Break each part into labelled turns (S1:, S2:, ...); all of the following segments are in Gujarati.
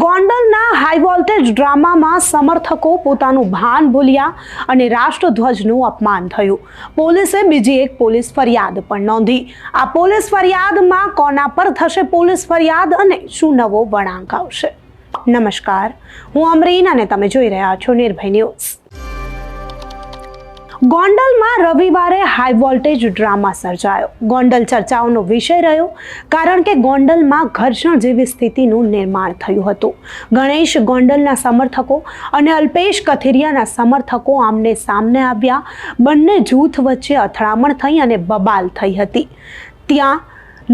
S1: ગોંડલના હાઈ વોલ્ટેજ ડ્રામામાં સમર્થકો પોતાનું ભાન ભૂલ્યા અને રાષ્ટ્રધ્વજનું અપમાન થયું. પોલીસે બીજી એક પોલીસ ફરિયાદ પણ નોંધી. આ પોલીસ ફરિયાદમાં કોના પર થશે પોલીસ ફરિયાદ અને શું નવો વળાંક આવશે? નમસ્કાર, હું અમરીન અને તમે જોઈ રહ્યા છો નિર્ભય ન્યૂઝ. ગોંડલમાં રવિવારે હાઈ વોલ્ટેજ ડ્રામા સર્જાયો. ગોંડલ ચર્ચાઓનો વિષય રહ્યો કારણ કે ગોંડલમાં ઘર્ષણ જેવી સ્થિતિનું નિર્માણ થયું હતું. ગણેશ ગોંડલના સમર્થકો અને અલ્પેશ કથિરિયાના સમર્થકો આમને સામને આવ્યા. બંને જૂથ વચ્ચે અથડામણ થઈ અને બબાલ થઈ હતી. ત્યાં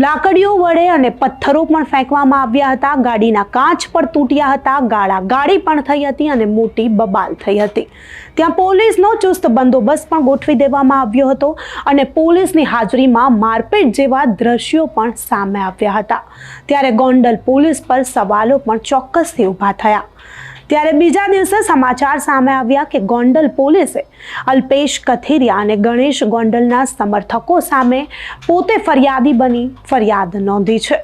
S1: લાકડીઓ વડે અને પથ્થરો પણ ફેંકવામાં આવ્યા હતા. ગાડીના કાચ પણ તૂટ્યા હતા. ગાડી પણ થઈ હતી અને મોટી બબાલ થઈ હતી. ત્યાં પોલીસનો ચુસ્ત બંદોબસ્ત પણ ગોઠવી દેવામાં આવ્યો હતો અને પોલીસની હાજરીમાં મારપીટ જેવા દ્રશ્યો પણ સામે આવ્યા હતા. ત્યારે ગોંડલ પોલીસ પર સવાલો પણ ચોક્કસથી ઊભા થયા. ત્યારે બીજા દિવસે સમાચાર સામે આવ્યા કે ગોંડલ પોલીસે અલ્પેશ કથિરિયા અને ગણેશ ગોંડલના સમર્થકો સામે પોતે ફરિયાદી બની ફરિયાદ નોંધી છે.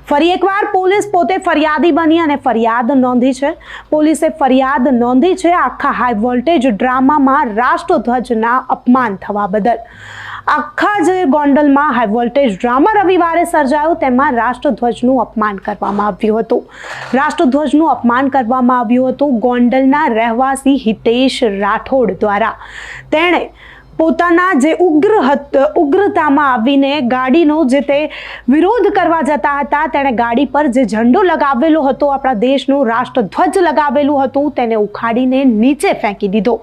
S1: ફરી એકવાર પોલીસ પોતે ફરિયાદી બની અને ફરિયાદ નોંધી છે. પોલીસે ફરિયાદ નોંધી છે આખા હાઈ વોલ્ટેજ ડ્રામામાં રાષ્ટ્રધ્વજના અપમાન થવા બદલ. આખા જે ગોંડલમાં હાઈ વોલ્ટેજ ડ્રામા રવિવારે સર્જાયો તેમાં રાષ્ટ્રધ્વજનું અપમાન કરવામાં આવ્યું હતું. રાષ્ટ્રધ્વજનું અપમાન કરવામાં આવ્યું હતું ગોંડલના રહેવાસી હિતેશ રાઠોડ દ્વારા. તેણે પોતાના જે ઉગ્રતામાં આવીને ગાડીનો જે તે વિરોધ કરવા જતા હતા, તેણે ગાડી પર જે ઝંડો લગાવેલો હતો, આપણા દેશનું રાષ્ટ્રધ્વજ લગાવેલું હતું, તેને ઉખાડીને નીચે ફેંકી દીધો.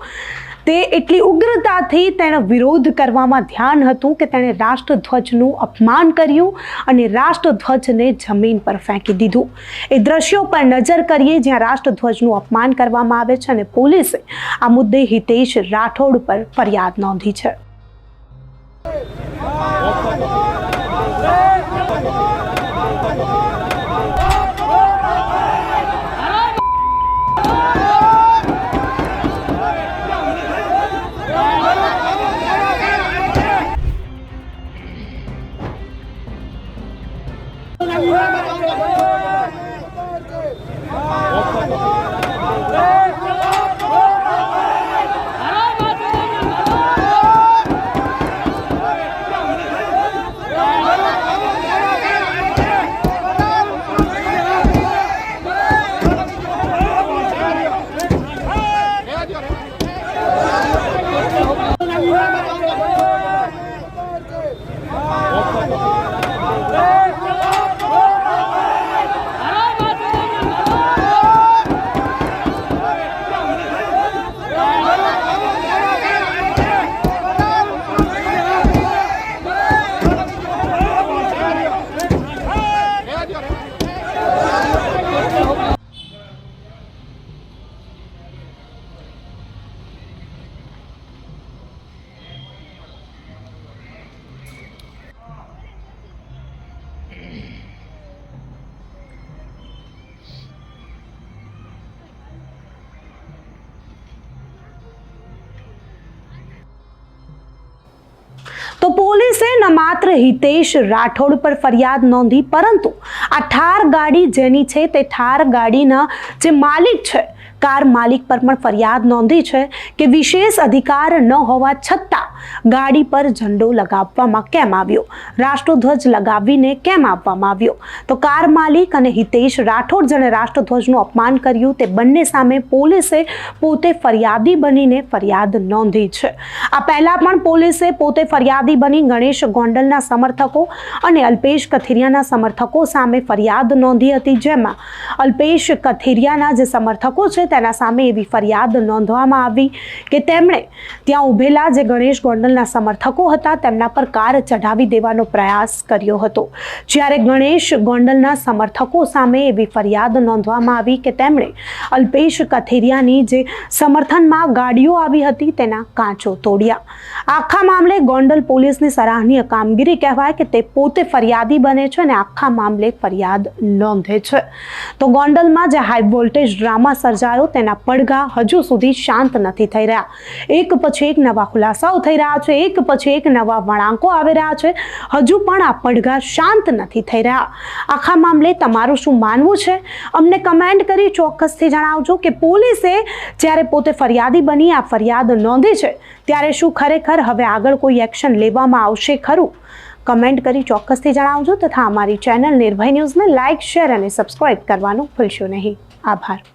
S1: તે એટલી ઉગ્રતાથી તેનો વિરોધ કરવામાં ધ્યાન હતું કે તેણે રાષ્ટ્રધ્વજનું અપમાન કર્યું અને રાષ્ટ્રધ્વજને જમીન પર ફેંકી દીધું. એ દ્રશ્યો પર નજર કરીએ જ્યાં રાષ્ટ્રધ્વજનું અપમાન કરવામાં આવે છે અને પોલીસે આ મુદ્દે હિતેશ રાઠોડ પર ફરિયાદ નોંધી છે. તો પોલીસે ન માત્ર હિતેશ રાઠોડ પર ફરિયાદ નોંધી, પરંતુ આ ઠાર ગાડી જેની છે તે ઠાર ગાડીના જે માલિક છે, કાર માલિક પર પણ ફરિયાદ નોંધી છે કે વિશેષ અધિકાર ન હોવા છતાં ગાડી પર ઝંડો લગાવવામાં કેમ આવ્યો, રાષ્ટ્રધ્વજ લગાવીને કેમ આપવામાં આવ્યો. તો કાર માલિક અને હિતેશ રાઠોડ જેણે રાષ્ટ્રધ્વજનું અપમાન કર્યું તે બંને સામે પોલીસે પોતે ફરિયાદી બનીને ફરિયાદ નોંધી છે. આ પહેલા પણ પોલીસે પોતે ફરિયાદી બની ગણેશ ગોંડલના સમર્થકો અને અલ્પેશ કથિરિયાના સમર્થકો સામે ફરિયાદ નોંધી હતી, જેમાં અલ્પેશ કથિરિયાના જે સમર્થકો છે તેના સામે એવી ફરિયાદ નોંધવામાં આવી કે તેમણે ત્યાં ઉભેલા જે ગણેશ ગોંડલના સમર્થકો હતા તેમના પર કાર ચઢાવી દેવાનો પ્રયાસ કર્યો હતો. જ્યારે ગણેશ ગોંડલના સમર્થકો સામે એવી ફરિયાદ નોંધવામાં આવી કે તેમણે અલ્પેશ કથિરિયાની જે સમર્થનમાં ગાડીઓ આવી હતી તેના કાચો તોડ્યા. આખા મામલે ગોંડલ પોલીસની સરાહનીય કામગીરી કહેવાય કે તે પોતે ફરિયાદી બને છે અને આખા મામલે ફરિયાદ નોંધે છે. તો ગોંડલમાં જે હાઈ વોલ્ટેજ ડ્રામા સર્જાયો જાળો તેના પડઘા હજુ સુધી શાંત નથી થઈ રહ્યા। એક પછી એક નવા ખુલાસાઓ થઈ રહ્યા છે, એક પછી એક નવા વળાંકો આવી રહ્યા છે, હજુ પણ આ પડઘા શાંત નથી થઈ રહ્યા। આખા મામલે તમારું શું માનવું છે? અમને કમેન્ટ કરી ચોક્કસથી જણાવજો કે પોલીસે જ્યારે પોતે ફરિયાદી બની આ ફરિયાદ નોંધી છે ત્યારે શું ખરેખર હવે આગળ કોઈ એક્શન લેવામાં આવશે ખરું? કમેન્ટ કરી ચોક્કસથી જણાવજો તથા અમારી ચેનલ નિર્ભય ન્યૂઝને લાઇક, શેર અને સબસ્ક્રાઇબ કરવાનું ભૂલશો નહીં। આભાર।